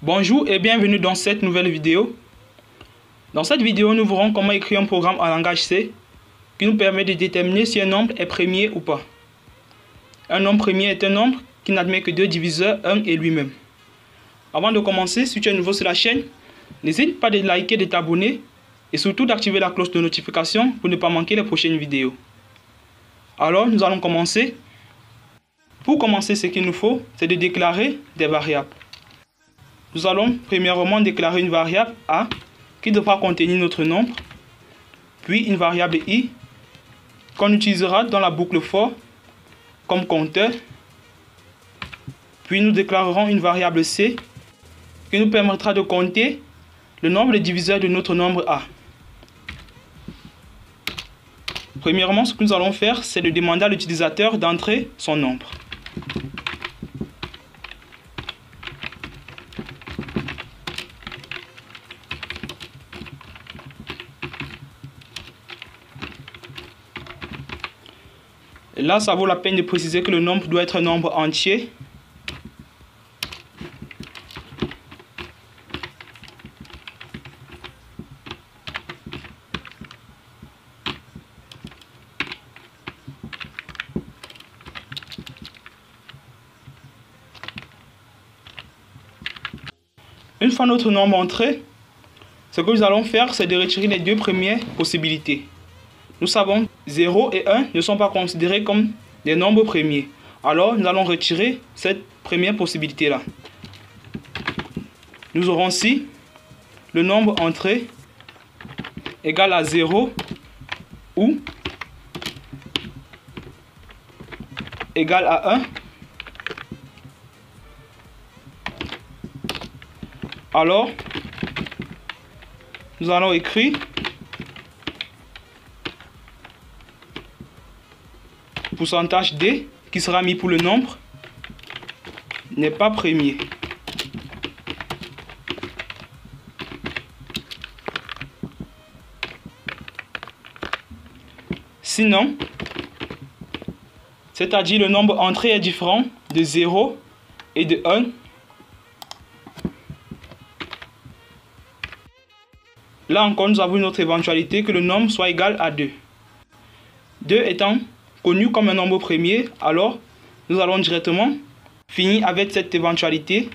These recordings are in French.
Bonjour et bienvenue dans cette nouvelle vidéo. Dans cette vidéo, nous verrons comment écrire un programme en langage C qui nous permet de déterminer si un nombre est premier ou pas. Un nombre premier est un nombre qui n'admet que deux diviseurs, 1 et lui-même. Avant de commencer, si tu es nouveau sur la chaîne, n'hésite pas de liker, de t'abonner et surtout d'activer la cloche de notification pour ne pas manquer les prochaines vidéos. Alors, nous allons commencer. Pour commencer, ce qu'il nous faut, c'est de déclarer des variables. Nous allons premièrement déclarer une variable A qui devra contenir notre nombre, puis une variable I qu'on utilisera dans la boucle for comme compteur, puis nous déclarerons une variable C qui nous permettra de compter le nombre de diviseurs de notre nombre A. Premièrement, ce que nous allons faire, c'est de demander à l'utilisateur d'entrer son nombre. Et là, ça vaut la peine de préciser que le nombre doit être un nombre entier. Une fois notre nombre entré, ce que nous allons faire, c'est de retirer les deux premières possibilités. Nous savons que 0 et 1 ne sont pas considérés comme des nombres premiers. Alors, nous allons retirer cette première possibilité-là. Nous aurons ici le nombre entré égal à 0 ou égal à 1. Alors, nous allons écrire pourcentage D qui sera mis pour le nombre n'est pas premier. Sinon, c'est-à-dire le nombre entré est différent de 0 et de 1, là encore nous avons une autre éventualité que le nombre soit égal à 2. 2 étant connu comme un nombre premier, alors nous allons directement finir avec cette éventualité.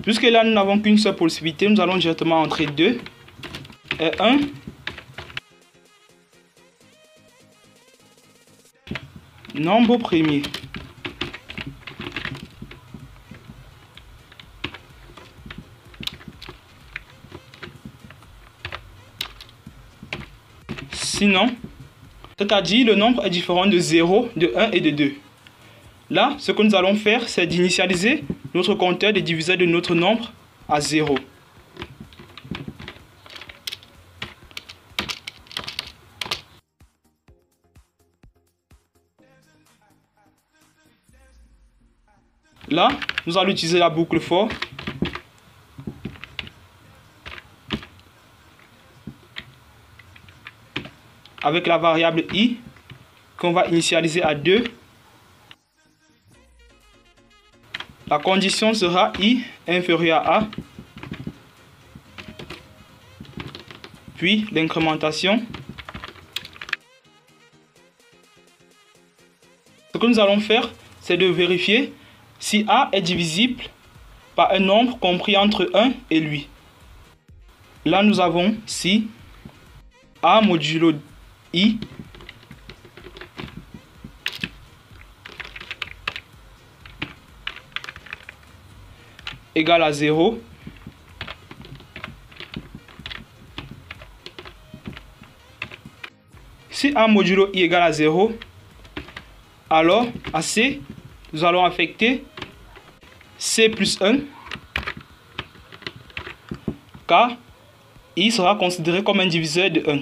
Puisque là nous n'avons qu'une seule possibilité, nous allons directement entrer 2 et 1. Nombre premier. Sinon, c'est-à-dire le nombre est différent de 0, de 1 et de 2. Là, ce que nous allons faire, c'est d'initialiser notre compteur des diviseurs de notre nombre à 0. Là, nous allons utiliser la boucle for. Avec la variable I qu'on va initialiser à 2. La condition sera I inférieur à A. Puis l'incrémentation. Ce que nous allons faire, c'est de vérifier si A est divisible par un nombre compris entre 1 et lui. Là, nous avons si A modulo I égale à 0. Si A modulo I égale à 0, alors à C, nous allons affecter C plus 1, car I sera considéré comme un diviseur de 1.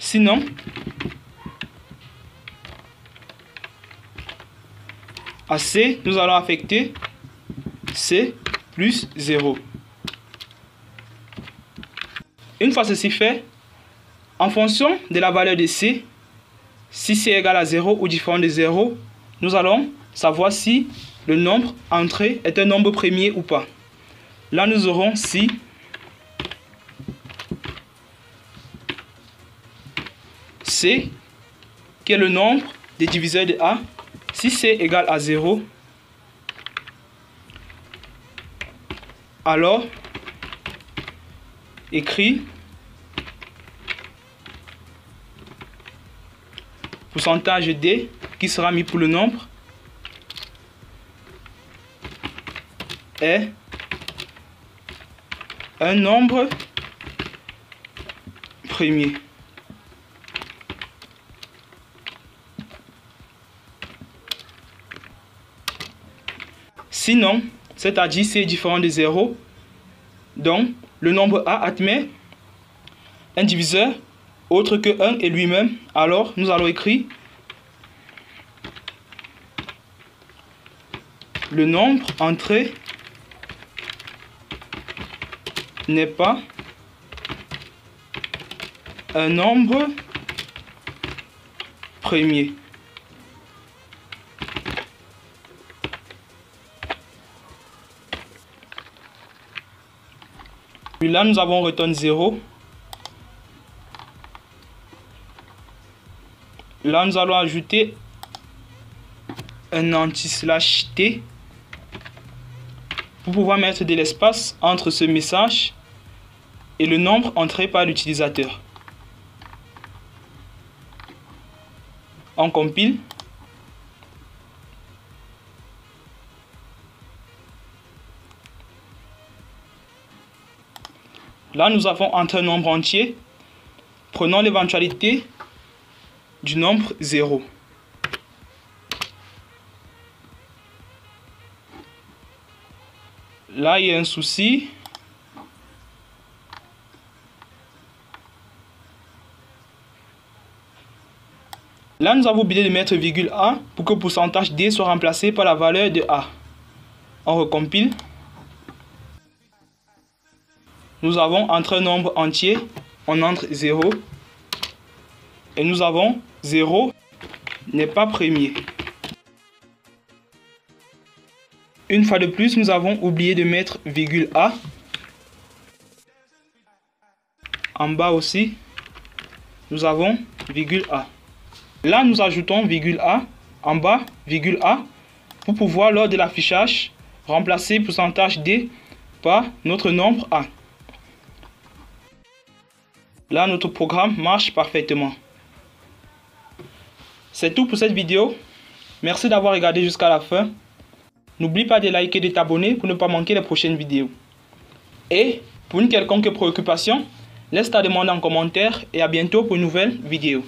Sinon, à C, nous allons affecter C plus 0. Une fois ceci fait, en fonction de la valeur de C, si C est égal à 0 ou différent de 0, nous allons savoir si le nombre entré est un nombre premier ou pas. Là, nous aurons si C, qui est le nombre des diviseurs de A, si C égale à 0, alors écrit pourcentage D qui sera mis pour le nombre est un nombre premier. Sinon, c'est-à-dire C est différent de 0, donc le nombre A admet un diviseur autre que 1 et lui-même, alors nous allons écrire le nombre entré n'est pas un nombre premier. Puis là, nous avons return 0. Là, nous allons ajouter un anti-slash T pour pouvoir mettre de l'espace entre ce message et le nombre entré par l'utilisateur. On compile. Là, nous avons entre un nombre entier. Prenons l'éventualité du nombre 0. Là, il y a un souci. Là, nous avons oublié de mettre virgule A pour que le pourcentage D soit remplacé par la valeur de A. On recompile. Nous avons entre un nombre entier, on entre 0. Et nous avons 0 n'est pas premier. Une fois de plus, nous avons oublié de mettre virgule A. En bas aussi, nous avons virgule A. Là, nous ajoutons virgule A. En bas, virgule A. Pour pouvoir, lors de l'affichage, remplacer pourcentage D par notre nombre A. Là, notre programme marche parfaitement. C'est tout pour cette vidéo. Merci d'avoir regardé jusqu'à la fin. N'oublie pas de liker et de t'abonner pour ne pas manquer les prochaines vidéos. Et pour une quelconque préoccupation, laisse ta demande en commentaire et à bientôt pour une nouvelle vidéo.